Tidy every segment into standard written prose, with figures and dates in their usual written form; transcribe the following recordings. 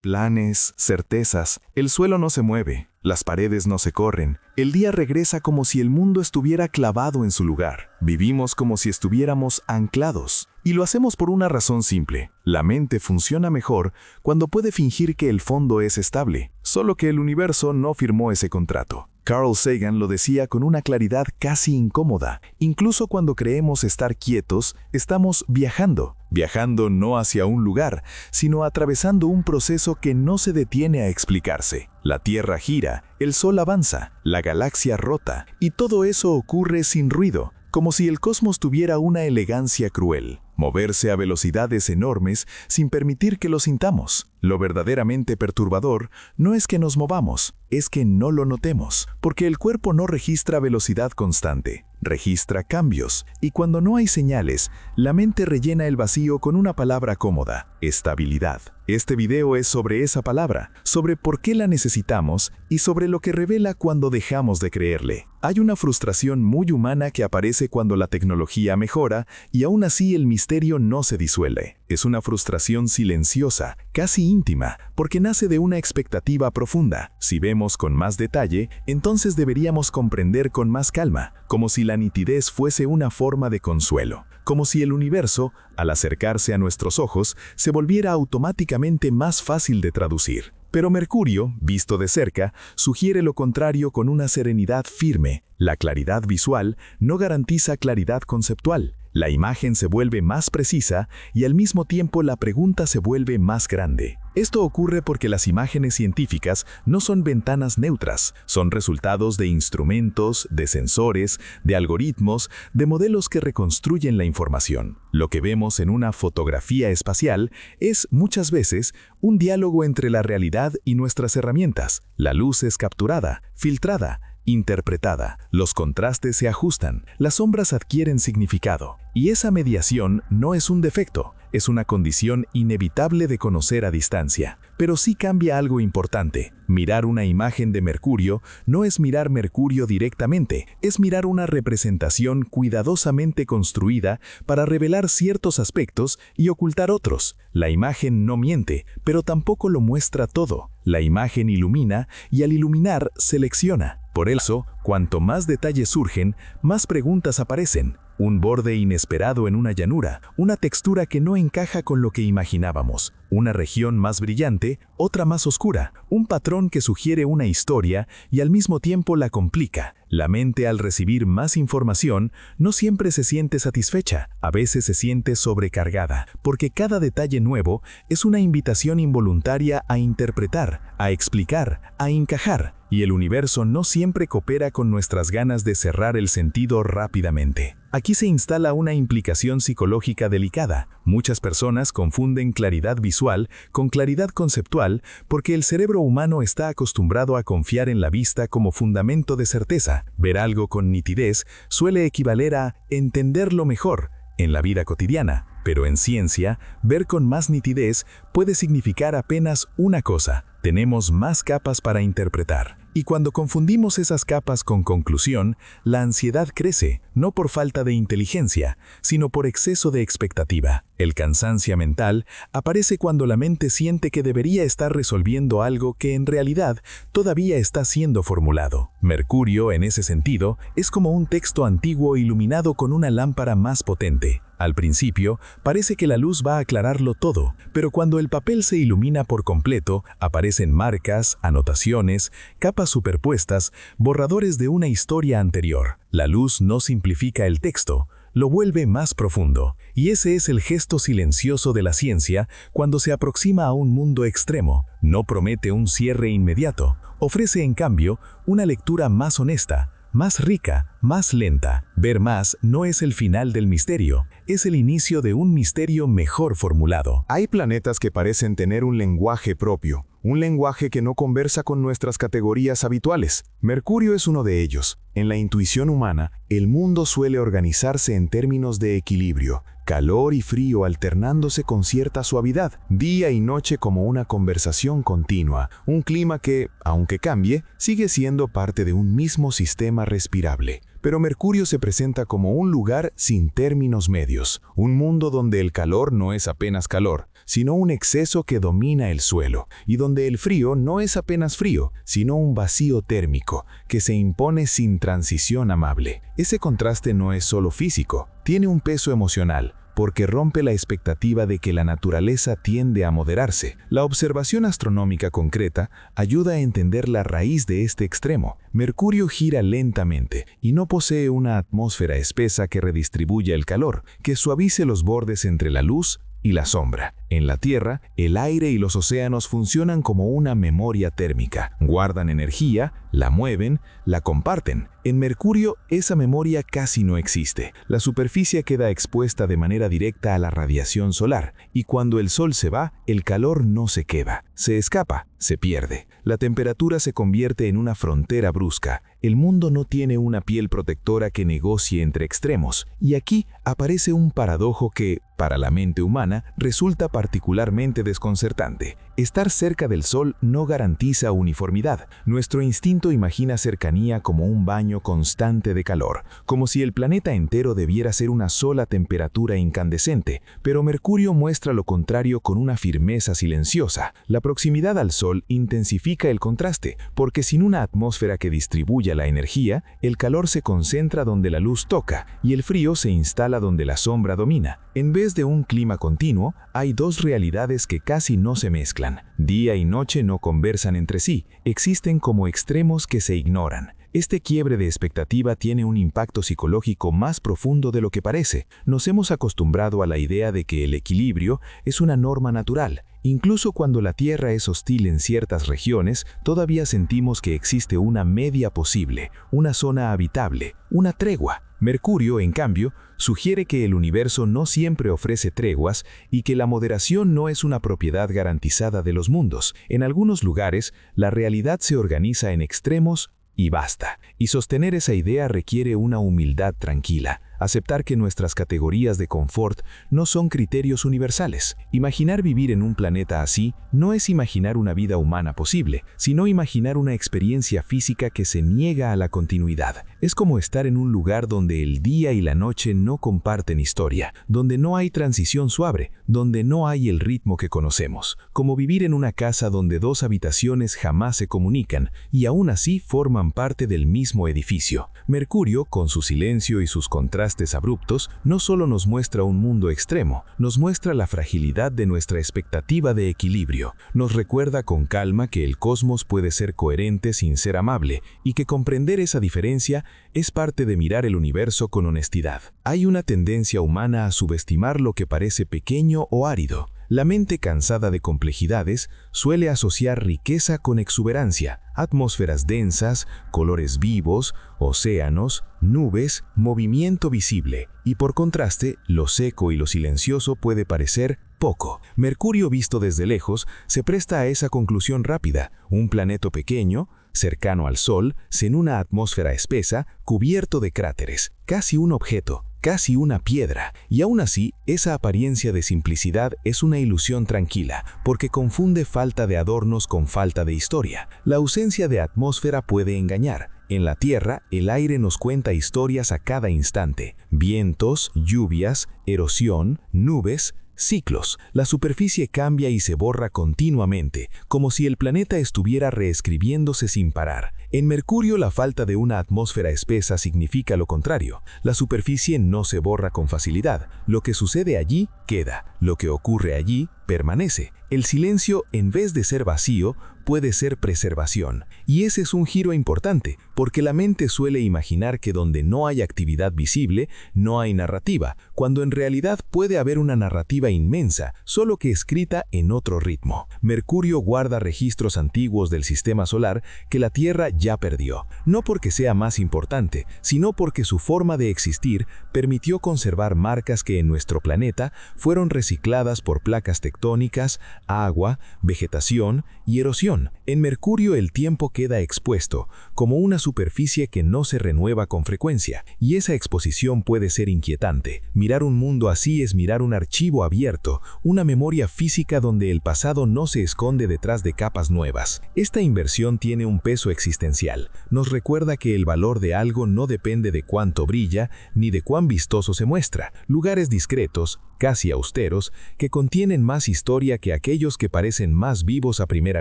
Planes, certezas, el suelo no se mueve, las paredes no se corren, el día regresa como si el mundo estuviera clavado en su lugar. Vivimos como si estuviéramos anclados. Y lo hacemos por una razón simple. La mente funciona mejor cuando puede fingir que el fondo es estable, solo que el universo no firmó ese contrato. Carl Sagan lo decía con una claridad casi incómoda. Incluso cuando creemos estar quietos, estamos viajando. Viajando no hacia un lugar, sino atravesando un proceso que no se detiene a explicarse. La Tierra gira, el Sol avanza, la galaxia rota, y todo eso ocurre sin ruido, como si el cosmos tuviera una elegancia cruel. Moverse a velocidades enormes sin permitir que lo sintamos. Lo verdaderamente perturbador no es que nos movamos, es que no lo notemos, porque el cuerpo no registra velocidad constante, registra cambios, y cuando no hay señales, la mente rellena el vacío con una palabra cómoda: estabilidad. Este video es sobre esa palabra, sobre por qué la necesitamos y sobre lo que revela cuando dejamos de creerle. Hay una frustración muy humana que aparece cuando la tecnología mejora y aún así el misterio no se disuelve. Es una frustración silenciosa, casi íntima, porque nace de una expectativa profunda. Si vemos con más detalle, entonces deberíamos comprender con más calma, como si la nitidez fuese una forma de consuelo, como si el universo, al acercarse a nuestros ojos, se volviera automáticamente más fácil de traducir. Pero Mercurio, visto de cerca, sugiere lo contrario con una serenidad firme. La claridad visual no garantiza claridad conceptual. La imagen se vuelve más precisa y al mismo tiempo la pregunta se vuelve más grande. Esto ocurre porque las imágenes científicas no son ventanas neutras, son resultados de instrumentos, de sensores, de algoritmos, de modelos que reconstruyen la información. Lo que vemos en una fotografía espacial es, muchas veces, un diálogo entre la realidad y nuestras herramientas. La luz es capturada, filtrada, interpretada, los contrastes se ajustan, las sombras adquieren significado. Y esa mediación no es un defecto, es una condición inevitable de conocer a distancia. Pero sí cambia algo importante. Mirar una imagen de Mercurio no es mirar Mercurio directamente, es mirar una representación cuidadosamente construida para revelar ciertos aspectos y ocultar otros. La imagen no miente, pero tampoco lo muestra todo. La imagen ilumina y al iluminar selecciona. Por eso, cuanto más detalles surgen, más preguntas aparecen. Un borde inesperado en una llanura, una textura que no encaja con lo que imaginábamos, una región más brillante, otra más oscura, un patrón que sugiere una historia y al mismo tiempo la complica. La mente, al recibir más información, no siempre se siente satisfecha, a veces se siente sobrecargada, porque cada detalle nuevo es una invitación involuntaria a interpretar, a explicar, a encajar, y el universo no siempre coopera con nuestras ganas de cerrar el sentido rápidamente. Aquí se instala una implicación psicológica delicada. Muchas personas confunden claridad visual con claridad conceptual porque el cerebro humano está acostumbrado a confiar en la vista como fundamento de certeza. Ver algo con nitidez suele equivaler a entenderlo mejor en la vida cotidiana, pero en ciencia, ver con más nitidez puede significar apenas una cosa: tenemos más capas para interpretar. Y cuando confundimos esas capas con conclusión, la ansiedad crece, no por falta de inteligencia, sino por exceso de expectativa. El cansancio mental aparece cuando la mente siente que debería estar resolviendo algo que en realidad todavía está siendo formulado. Mercurio, en ese sentido, es como un texto antiguo iluminado con una lámpara más potente. Al principio, parece que la luz va a aclararlo todo, pero cuando el papel se ilumina por completo, aparecen marcas, anotaciones, capas superpuestas, borradores de una historia anterior. La luz no simplifica el texto, lo vuelve más profundo. Y ese es el gesto silencioso de la ciencia cuando se aproxima a un mundo extremo. No promete un cierre inmediato, ofrece en cambio una lectura más honesta, más rica, más lenta. Ver más no es el final del misterio, es el inicio de un misterio mejor formulado. Hay planetas que parecen tener un lenguaje propio, un lenguaje que no conversa con nuestras categorías habituales. Mercurio es uno de ellos. En la intuición humana, el mundo suele organizarse en términos de equilibrio, calor y frío alternándose con cierta suavidad, día y noche como una conversación continua, un clima que, aunque cambie, sigue siendo parte de un mismo sistema respirable. Pero Mercurio se presenta como un lugar sin términos medios, un mundo donde el calor no es apenas calor, sino un exceso que domina el suelo, y donde el frío no es apenas frío, sino un vacío térmico que se impone sin transición amable. Ese contraste no es solo físico, tiene un peso emocional, porque rompe la expectativa de que la naturaleza tiende a moderarse. La observación astronómica concreta ayuda a entender la raíz de este extremo. Mercurio gira lentamente y no posee una atmósfera espesa que redistribuya el calor, que suavice los bordes entre la luz y la sombra. En la Tierra, el aire y los océanos funcionan como una memoria térmica. Guardan energía, la mueven, la comparten. En Mercurio, esa memoria casi no existe. La superficie queda expuesta de manera directa a la radiación solar, y cuando el sol se va, el calor no se queda. Se escapa, se pierde. La temperatura se convierte en una frontera brusca. El mundo no tiene una piel protectora que negocie entre extremos, y aquí aparece un paradojo que, para la mente humana, resulta particularmente desconcertante. Estar cerca del sol no garantiza uniformidad. Nuestro instinto imagina cercanía como un baño constante de calor, como si el planeta entero debiera ser una sola temperatura incandescente, pero Mercurio muestra lo contrario con una firmeza silenciosa. La proximidad al sol intensifica el contraste, porque sin una atmósfera que distribuya la energía, el calor se concentra donde la luz toca y el frío se instala donde la sombra domina. En vez de un clima continuo, hay dos realidades que casi no se mezclan. Día y noche no conversan entre sí, existen como extremos que se ignoran. Este quiebre de expectativa tiene un impacto psicológico más profundo de lo que parece. Nos hemos acostumbrado a la idea de que el equilibrio es una norma natural. Incluso cuando la Tierra es hostil en ciertas regiones, todavía sentimos que existe una media posible, una zona habitable, una tregua. Mercurio, en cambio, sugiere que el universo no siempre ofrece treguas y que la moderación no es una propiedad garantizada de los mundos. En algunos lugares, la realidad se organiza en extremos y basta. Y sostener esa idea requiere una humildad tranquila. Aceptar que nuestras categorías de confort no son criterios universales. Imaginar vivir en un planeta así no es imaginar una vida humana posible, sino imaginar una experiencia física que se niega a la continuidad. Es como estar en un lugar donde el día y la noche no comparten historia, donde no hay transición suave, donde no hay el ritmo que conocemos. Como vivir en una casa donde dos habitaciones jamás se comunican y aún así forman parte del mismo edificio. Mercurio, con su silencio y sus contrastes abruptos, no solo nos muestra un mundo extremo, nos muestra la fragilidad de nuestra expectativa de equilibrio. Nos recuerda con calma que el cosmos puede ser coherente sin ser amable y que comprender esa diferencia es parte de mirar el universo con honestidad. Hay una tendencia humana a subestimar lo que parece pequeño o árido. La mente cansada de complejidades suele asociar riqueza con exuberancia, atmósferas densas, colores vivos, océanos, nubes, movimiento visible, y por contraste, lo seco y lo silencioso puede parecer poco. Mercurio visto desde lejos se presta a esa conclusión rápida, un planeta pequeño, cercano al Sol, en una atmósfera espesa, cubierto de cráteres, casi un objeto, casi una piedra, y aún así, esa apariencia de simplicidad es una ilusión tranquila, porque confunde falta de adornos con falta de historia. La ausencia de atmósfera puede engañar. En la Tierra, el aire nos cuenta historias a cada instante. Vientos, lluvias, erosión, nubes, ciclos. La superficie cambia y se borra continuamente, como si el planeta estuviera reescribiéndose sin parar. En Mercurio, la falta de una atmósfera espesa significa lo contrario. La superficie no se borra con facilidad. Lo que sucede allí, queda. Lo que ocurre allí, permanece. El silencio, en vez de ser vacío, puede ser preservación. Y ese es un giro importante, porque la mente suele imaginar que donde no hay actividad visible, no hay narrativa, cuando en realidad puede haber una narrativa inmensa, solo que escrita en otro ritmo. Mercurio guarda registros antiguos del sistema solar que la Tierra ya perdió, no porque sea más importante, sino porque su forma de existir permitió conservar marcas que en nuestro planeta fueron recicladas por placas tectónicas, agua, vegetación y erosión. En Mercurio el tiempo queda expuesto, como una superficie que no se renueva con frecuencia, y esa exposición puede ser inquietante. Mirar un mundo así es mirar un archivo abierto, una memoria física donde el pasado no se esconde detrás de capas nuevas. Esta inversión tiene un peso existencial. Nos recuerda que el valor de algo no depende de cuánto brilla, ni de cuán vistoso se muestra. Lugares discretos, casi austeros, que contienen más historia que aquellos que parecen más vivos a primera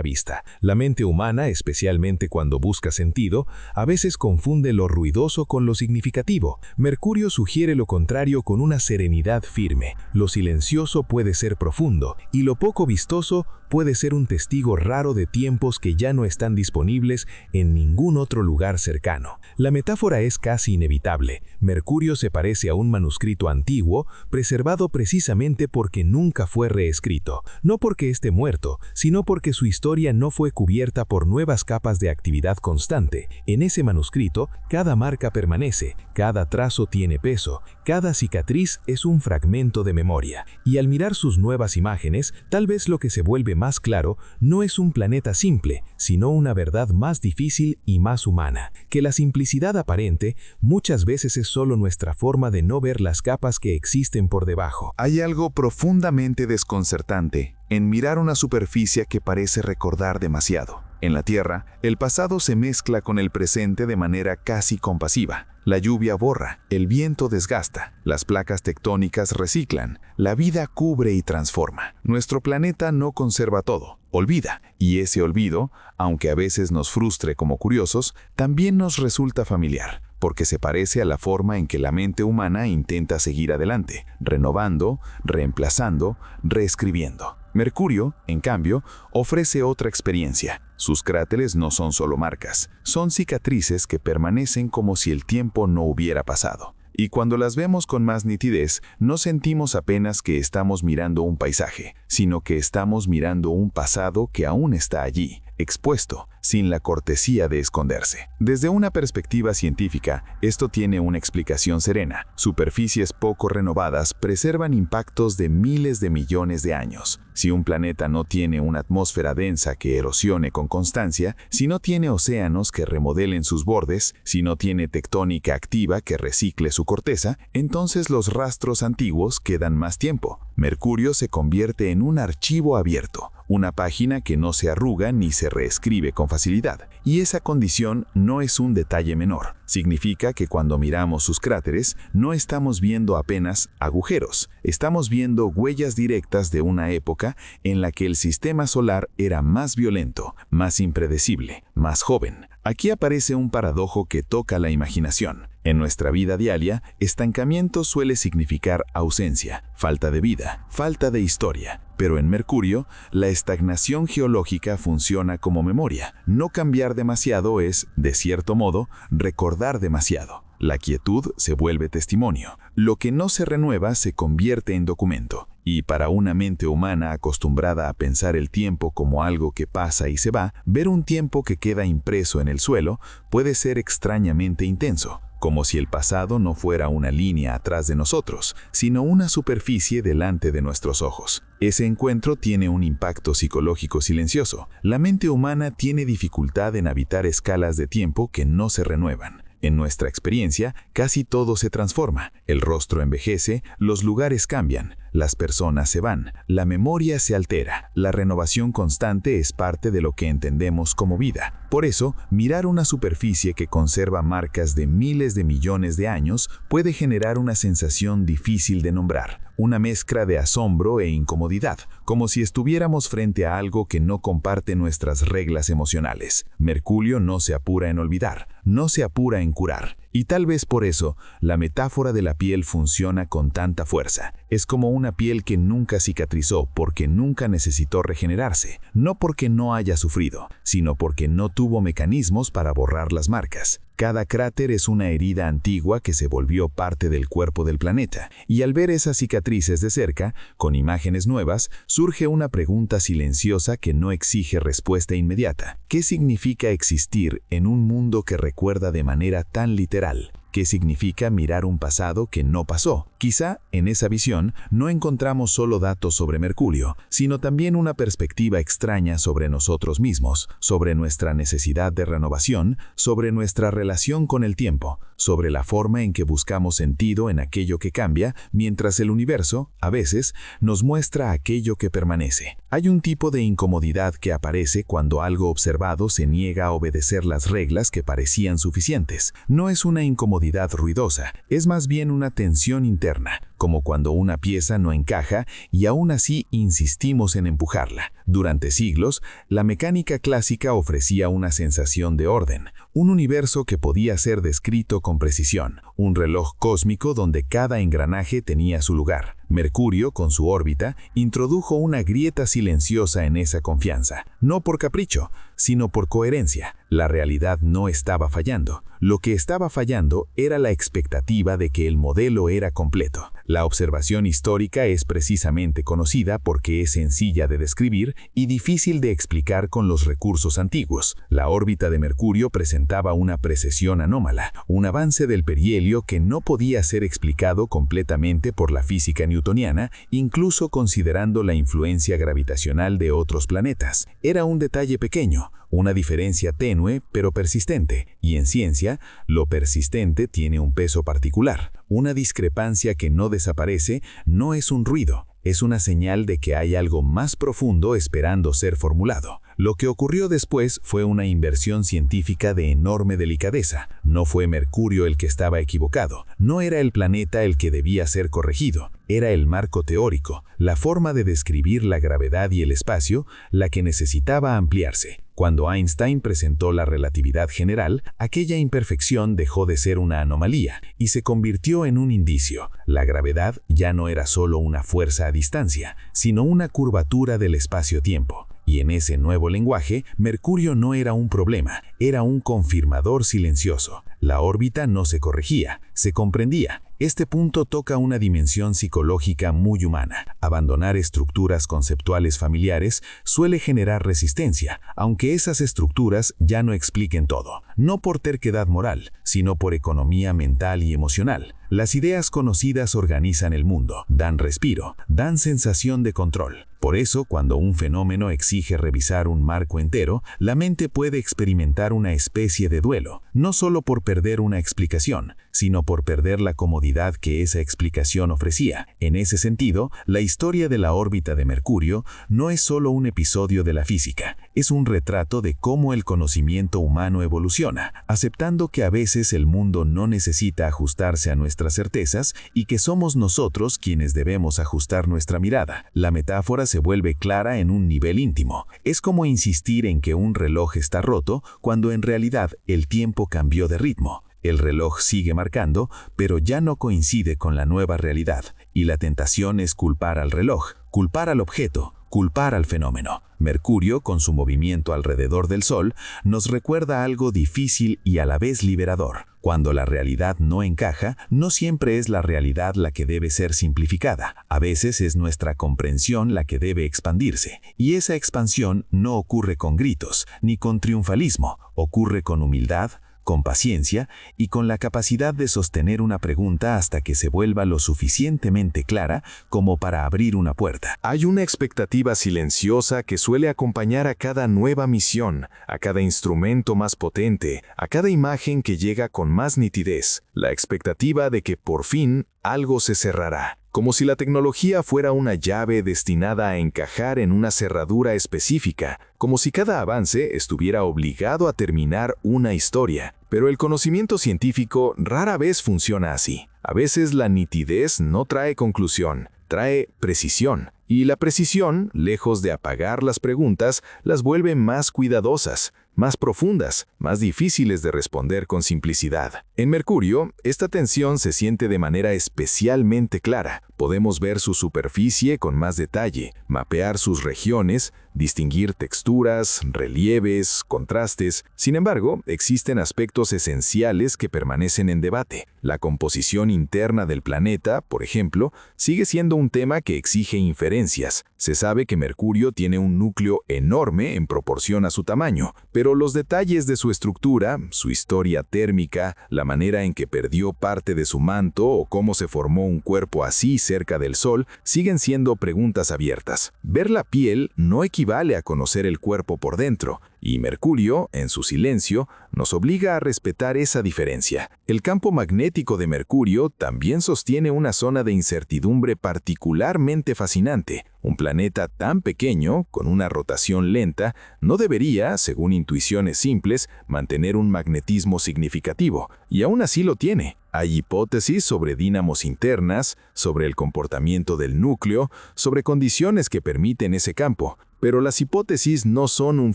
vista. La mente humana, especialmente cuando busca sentido, a veces confunde lo ruidoso con lo significativo. Mercurio sugiere lo contrario con una serenidad firme. Lo silencioso puede ser profundo, y lo poco vistoso puede ser un testigo raro de tiempos que ya no están disponibles en ningún otro lugar cercano. La metáfora es casi inevitable. Mercurio se parece a un manuscrito antiguo, preservado precisamente porque nunca fue reescrito, no porque esté muerto, sino porque su historia no fue cubierta por nuevas capas de actividad constante. En ese manuscrito, cada marca permanece, cada trazo tiene peso, cada cicatriz es un fragmento de memoria. Y al mirar sus nuevas imágenes, tal vez lo que se vuelve más claro no es un planeta simple, sino una verdad más difícil y más humana, que la simplicidad aparente muchas veces es solo nuestra forma de no ver las capas que existen por debajo. Hay algo profundamente desconcertante en mirar una superficie que parece recordar demasiado. En la Tierra, el pasado se mezcla con el presente de manera casi compasiva. La lluvia borra, el viento desgasta, las placas tectónicas reciclan, la vida cubre y transforma. Nuestro planeta no conserva todo, olvida, y ese olvido, aunque a veces nos frustre como curiosos, también nos resulta familiar, porque se parece a la forma en que la mente humana intenta seguir adelante, renovando, reemplazando, reescribiendo. Mercurio, en cambio, ofrece otra experiencia. Sus cráteres no son solo marcas, son cicatrices que permanecen como si el tiempo no hubiera pasado. Y cuando las vemos con más nitidez, no sentimos apenas que estamos mirando un paisaje, sino que estamos mirando un pasado que aún está allí, expuesto, sin la cortesía de esconderse. Desde una perspectiva científica, esto tiene una explicación serena. Superficies poco renovadas preservan impactos de miles de millones de años. Si un planeta no tiene una atmósfera densa que erosione con constancia, si no tiene océanos que remodelen sus bordes, si no tiene tectónica activa que recicle su corteza, entonces los rastros antiguos quedan más tiempo. Mercurio se convierte en un archivo abierto, una página que no se arruga ni se reescribe con facilidad. Y esa condición no es un detalle menor. Significa que cuando miramos sus cráteres, no estamos viendo apenas agujeros, estamos viendo huellas directas de una época en la que el sistema solar era más violento, más impredecible, más joven. Aquí aparece un paradojo que toca la imaginación. En nuestra vida diaria, estancamiento suele significar ausencia, falta de vida, falta de historia. Pero en Mercurio, la estagnación geológica funciona como memoria. No cambiar demasiado es, de cierto modo, recordar demasiado. La quietud se vuelve testimonio. Lo que no se renueva se convierte en documento. Y para una mente humana acostumbrada a pensar el tiempo como algo que pasa y se va, ver un tiempo que queda impreso en el suelo puede ser extrañamente intenso. Como si el pasado no fuera una línea atrás de nosotros, sino una superficie delante de nuestros ojos. Ese encuentro tiene un impacto psicológico silencioso. La mente humana tiene dificultad en habitar escalas de tiempo que no se renuevan. En nuestra experiencia, casi todo se transforma. El rostro envejece, los lugares cambian, las personas se van, la memoria se altera. La renovación constante es parte de lo que entendemos como vida. Por eso, mirar una superficie que conserva marcas de miles de millones de años puede generar una sensación difícil de nombrar, una mezcla de asombro e incomodidad, como si estuviéramos frente a algo que no comparte nuestras reglas emocionales. Mercurio no se apura en olvidar, no se apura en curar. Y tal vez por eso, la metáfora de la piel funciona con tanta fuerza. Es como una piel que nunca cicatrizó porque nunca necesitó regenerarse, no porque no haya sufrido, sino porque no tuvo mecanismos para borrar las marcas. Cada cráter es una herida antigua que se volvió parte del cuerpo del planeta, y al ver esas cicatrices de cerca, con imágenes nuevas, surge una pregunta silenciosa que no exige respuesta inmediata. ¿Qué significa existir en un mundo que recuerda de manera tan literal? ¿Qué significa mirar un pasado que no pasó? Quizá, en esa visión, no encontramos solo datos sobre Mercurio, sino también una perspectiva extraña sobre nosotros mismos, sobre nuestra necesidad de renovación, sobre nuestra relación con el tiempo, sobre la forma en que buscamos sentido en aquello que cambia, mientras el universo, a veces, nos muestra aquello que permanece. Hay un tipo de incomodidad que aparece cuando algo observado se niega a obedecer las reglas que parecían suficientes. No es una incomodidad incomodidad ruidosa, es más bien una tensión interna, como cuando una pieza no encaja y aún así insistimos en empujarla. Durante siglos, la mecánica clásica ofrecía una sensación de orden, un universo que podía ser descrito con precisión, un reloj cósmico donde cada engranaje tenía su lugar. Mercurio, con su órbita, introdujo una grieta silenciosa en esa confianza, no por capricho, sino por coherencia. La realidad no estaba fallando. Lo que estaba fallando era la expectativa de que el modelo era completo. La observación histórica es precisamente conocida porque es sencilla de describir y difícil de explicar con los recursos antiguos. La órbita de Mercurio presentaba una precesión anómala, un avance del perihelio que no podía ser explicado completamente por la física newtoniana, incluso considerando la influencia gravitacional de otros planetas. Era un detalle pequeño, una diferencia tenue pero persistente, y en ciencia, lo persistente tiene un peso particular. Una discrepancia que no desaparece no es un ruido, es una señal de que hay algo más profundo esperando ser formulado. Lo que ocurrió después fue una inversión científica de enorme delicadeza. No fue Mercurio el que estaba equivocado, no era el planeta el que debía ser corregido, era el marco teórico, la forma de describir la gravedad y el espacio, la que necesitaba ampliarse. Cuando Einstein presentó la relatividad general, aquella imperfección dejó de ser una anomalía y se convirtió en un indicio. La gravedad ya no era solo una fuerza a distancia, sino una curvatura del espacio-tiempo. Y en ese nuevo lenguaje, Mercurio no era un problema, era un confirmador silencioso. La órbita no se corregía, se comprendía. Este punto toca una dimensión psicológica muy humana. Abandonar estructuras conceptuales familiares suele generar resistencia, aunque esas estructuras ya no expliquen todo. No por terquedad moral, sino por economía mental y emocional. Las ideas conocidas organizan el mundo, dan respiro, dan sensación de control. Por eso, cuando un fenómeno exige revisar un marco entero, la mente puede experimentar una especie de duelo, no solo por perder una explicación, sino por perder la comodidad que esa explicación ofrecía. En ese sentido, la historia de la órbita de Mercurio no es solo un episodio de la física, es un retrato de cómo el conocimiento humano evoluciona, aceptando que a veces el mundo no necesita ajustarse a nuestras certezas y que somos nosotros quienes debemos ajustar nuestra mirada. La metáfora se vuelve clara en un nivel íntimo. Es como insistir en que un reloj está roto cuando en realidad el tiempo cambió de ritmo. El reloj sigue marcando, pero ya no coincide con la nueva realidad, y la tentación es culpar al reloj, culpar al objeto, culpar al fenómeno. Mercurio, con su movimiento alrededor del Sol, nos recuerda algo difícil y a la vez liberador. Cuando la realidad no encaja, no siempre es la realidad la que debe ser simplificada. A veces es nuestra comprensión la que debe expandirse. Y esa expansión no ocurre con gritos, ni con triunfalismo. Ocurre con humildad, con paciencia y con la capacidad de sostener una pregunta hasta que se vuelva lo suficientemente clara como para abrir una puerta. Hay una expectativa silenciosa que suele acompañar a cada nueva misión, a cada instrumento más potente, a cada imagen que llega con más nitidez. La expectativa de que por fin algo se cerrará. Como si la tecnología fuera una llave destinada a encajar en una cerradura específica, como si cada avance estuviera obligado a terminar una historia. Pero el conocimiento científico rara vez funciona así. A veces la nitidez no trae conclusión, trae precisión. Y la precisión, lejos de apagar las preguntas, las vuelve más cuidadosas, más profundas, más difíciles de responder con simplicidad. En Mercurio, esta tensión se siente de manera especialmente clara. Podemos ver su superficie con más detalle, mapear sus regiones, distinguir texturas, relieves, contrastes. Sin embargo, existen aspectos esenciales que permanecen en debate. La composición interna del planeta, por ejemplo, sigue siendo un tema que exige inferencias. Se sabe que Mercurio tiene un núcleo enorme en proporción a su tamaño, pero los detalles de su estructura, su historia térmica, la manera en que perdió parte de su manto o cómo se formó un cuerpo así cerca del Sol, siguen siendo preguntas abiertas. Ver la piel no equivale a conocer el cuerpo por dentro, y Mercurio, en su silencio, nos obliga a respetar esa diferencia. El campo magnético de Mercurio también sostiene una zona de incertidumbre particularmente fascinante. Un planeta tan pequeño, con una rotación lenta, no debería, según intuiciones simples, mantener un magnetismo significativo, y aún así lo tiene. Hay hipótesis sobre dínamos internas, sobre el comportamiento del núcleo, sobre condiciones que permiten ese campo. Pero las hipótesis no son un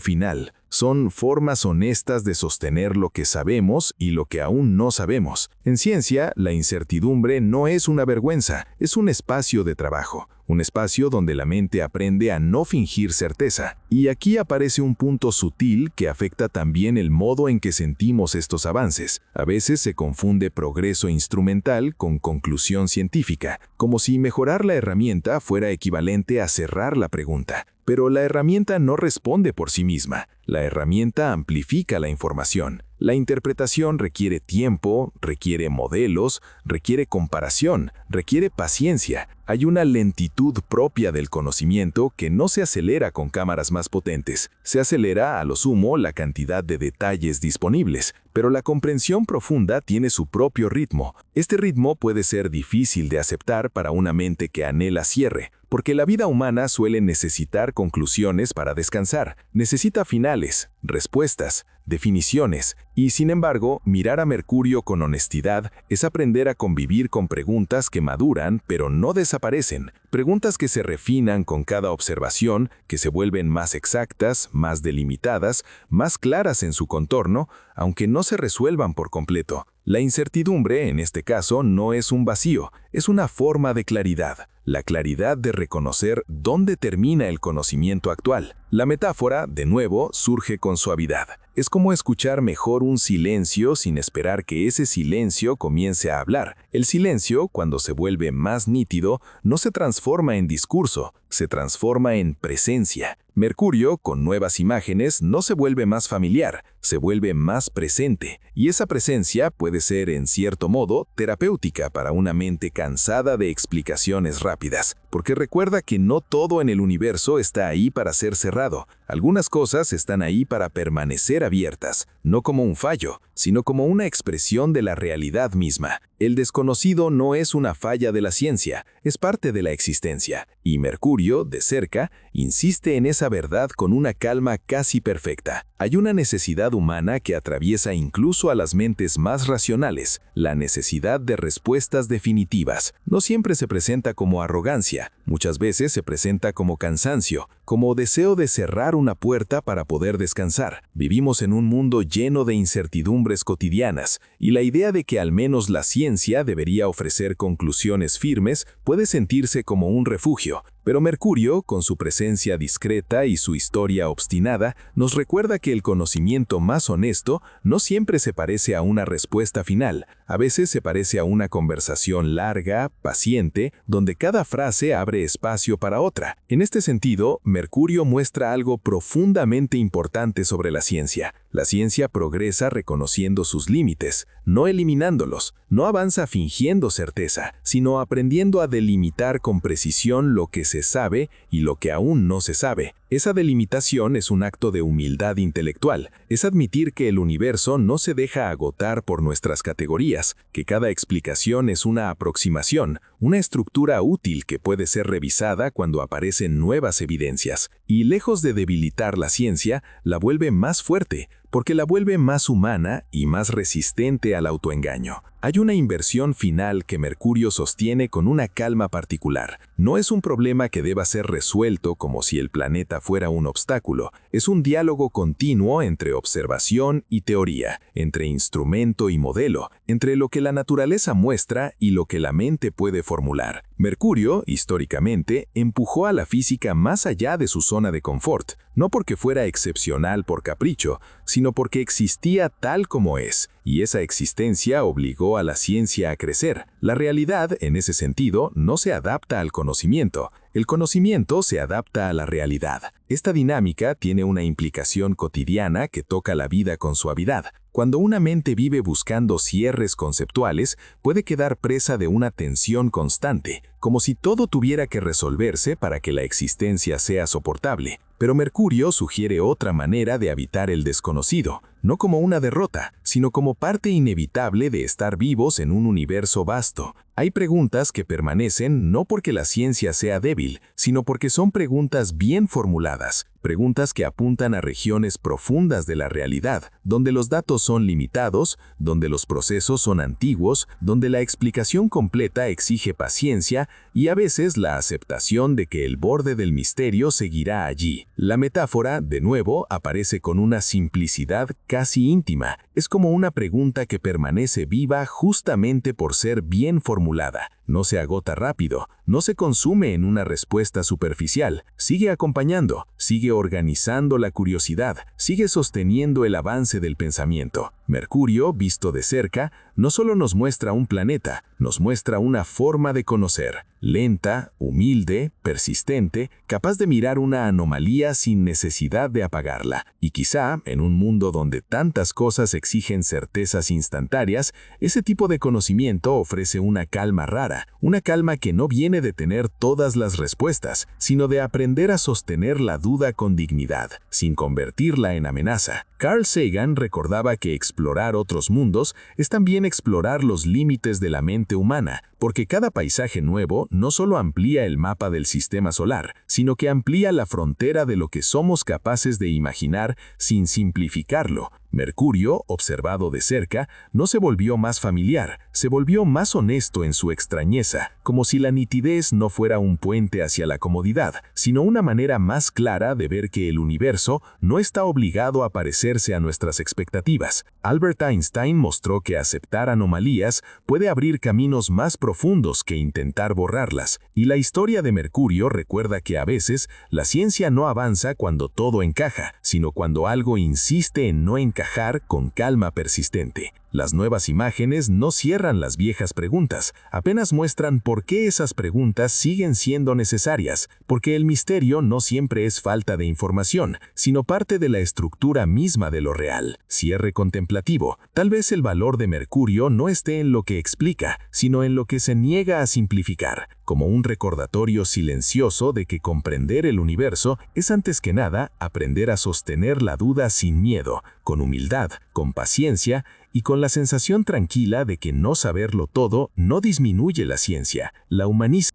final, son formas honestas de sostener lo que sabemos y lo que aún no sabemos. En ciencia, la incertidumbre no es una vergüenza, es un espacio de trabajo, un espacio donde la mente aprende a no fingir certeza. Y aquí aparece un punto sutil que afecta también el modo en que sentimos estos avances. A veces se confunde progreso instrumental con conclusión científica, como si mejorar la herramienta fuera equivalente a cerrar la pregunta. Pero la herramienta no responde por sí misma. La herramienta amplifica la información. La interpretación requiere tiempo, requiere modelos, requiere comparación, requiere paciencia. Hay una lentitud propia del conocimiento que no se acelera con cámaras más potentes. Se acelera, a lo sumo, la cantidad de detalles disponibles, pero la comprensión profunda tiene su propio ritmo. Este ritmo puede ser difícil de aceptar para una mente que anhela cierre, porque la vida humana suele necesitar conclusiones para descansar, necesita finales, respuestas, definiciones, y sin embargo, mirar a Mercurio con honestidad es aprender a convivir con preguntas que maduran pero no desaparecen, preguntas que se refinan con cada observación, que se vuelven más exactas, más delimitadas, más claras en su contorno, aunque no se resuelvan por completo. La incertidumbre, en este caso, no es un vacío, es una forma de claridad. La claridad de reconocer dónde termina el conocimiento actual. La metáfora, de nuevo, surge con suavidad. Es como escuchar mejor un silencio sin esperar que ese silencio comience a hablar. El silencio, cuando se vuelve más nítido, no se transforma en discurso, se transforma en presencia. Mercurio, con nuevas imágenes, no se vuelve más familiar, se vuelve más presente, y esa presencia puede ser, en cierto modo, terapéutica para una mente cansada de explicaciones rápidas, porque recuerda que no todo en el universo está ahí para ser cerrado. Algunas cosas están ahí para permanecer abiertas, no como un fallo, sino como una expresión de la realidad misma. El desconocido no es una falla de la ciencia, es parte de la existencia, y Mercurio, de cerca, insiste en esa verdad con una calma casi perfecta. Hay una necesidad humana que atraviesa incluso a las mentes más racionales, la necesidad de respuestas definitivas. No siempre se presenta como arrogancia, muchas veces se presenta como cansancio, como deseo de cerrar una puerta para poder descansar. Vivimos en un mundo lleno de incertidumbres cotidianas, y la idea de que al menos la ciencia debería ofrecer conclusiones firmes puede sentirse como un refugio. Pero Mercurio, con su presencia discreta y su historia obstinada, nos recuerda que el conocimiento más honesto no siempre se parece a una respuesta final. A veces se parece a una conversación larga, paciente, donde cada frase abre espacio para otra. En este sentido, Mercurio muestra algo profundamente importante sobre la ciencia. La ciencia progresa reconociendo sus límites, no eliminándolos. No avanza fingiendo certeza, sino aprendiendo a delimitar con precisión lo que se sabe y lo que aún no se sabe. Esa delimitación es un acto de humildad intelectual, es admitir que el universo no se deja agotar por nuestras categorías, que cada explicación es una aproximación, una estructura útil que puede ser revisada cuando aparecen nuevas evidencias, y lejos de debilitar la ciencia, la vuelve más fuerte, porque la vuelve más humana y más resistente al autoengaño. Hay una inversión final que Mercurio sostiene con una calma particular. No es un problema que deba ser resuelto como si el planeta fuera un obstáculo. Es un diálogo continuo entre observación y teoría, entre instrumento y modelo, entre lo que la naturaleza muestra y lo que la mente puede formular. Mercurio, históricamente, empujó a la física más allá de su zona de confort, no porque fuera excepcional por capricho, sino porque existía tal como es, y esa existencia obligó a la ciencia a crecer. La realidad, en ese sentido, no se adapta al conocimiento. El conocimiento se adapta a la realidad. Esta dinámica tiene una implicación cotidiana que toca la vida con suavidad. Cuando una mente vive buscando cierres conceptuales, puede quedar presa de una tensión constante, como si todo tuviera que resolverse para que la existencia sea soportable. Pero Mercurio sugiere otra manera de habitar el desconocido. no como una derrota, sino como parte inevitable de estar vivos en un universo vasto. Hay preguntas que permanecen no porque la ciencia sea débil, sino porque son preguntas bien formuladas, preguntas que apuntan a regiones profundas de la realidad, donde los datos son limitados, donde los procesos son antiguos, donde la explicación completa exige paciencia y a veces la aceptación de que el borde del misterio seguirá allí. La metáfora, de nuevo, aparece con una simplicidad casi íntima. Es como una pregunta que permanece viva justamente por ser bien formulada. No se agota rápido, no se consume en una respuesta superficial, sigue acompañando, sigue organizando la curiosidad, sigue sosteniendo el avance del pensamiento. Mercurio, visto de cerca, no solo nos muestra un planeta, nos muestra una forma de conocer, lenta, humilde, persistente, capaz de mirar una anomalía sin necesidad de apagarla. Y quizá, en un mundo donde tantas cosas exigen certezas instantáneas, ese tipo de conocimiento ofrece una calma rara, una calma que no viene de tener todas las respuestas, sino de aprender a sostener la duda con dignidad, sin convertirla en amenaza. Carl Sagan recordaba que explorar otros mundos es también explorar los límites de la mente humana, porque cada paisaje nuevo no solo amplía el mapa del sistema solar, sino que amplía la frontera de lo que somos capaces de imaginar sin simplificarlo. Mercurio, observado de cerca, no se volvió más familiar, se volvió más honesto en su extrañeza, como si la nitidez no fuera un puente hacia la comodidad, sino una manera más clara de ver que el universo no está obligado a parecerse a nuestras expectativas. Albert Einstein mostró que aceptar anomalías puede abrir caminos más profundos que intentar borrarlas, y la historia de Mercurio recuerda que a veces la ciencia no avanza cuando todo encaja, sino cuando algo insiste en no encajar con calma persistente. Las nuevas imágenes no cierran las viejas preguntas, apenas muestran por qué esas preguntas siguen siendo necesarias, porque el misterio no siempre es falta de información, sino parte de la estructura misma de lo real. Cierre contemplativo. Tal vez el valor de Mercurio no esté en lo que explica, sino en lo que se niega a simplificar, como un recordatorio silencioso de que comprender el universo es antes que nada aprender a sostener la duda sin miedo, con humildad, con paciencia y con la sensación tranquila de que no saberlo todo no disminuye la ciencia, la humaniza.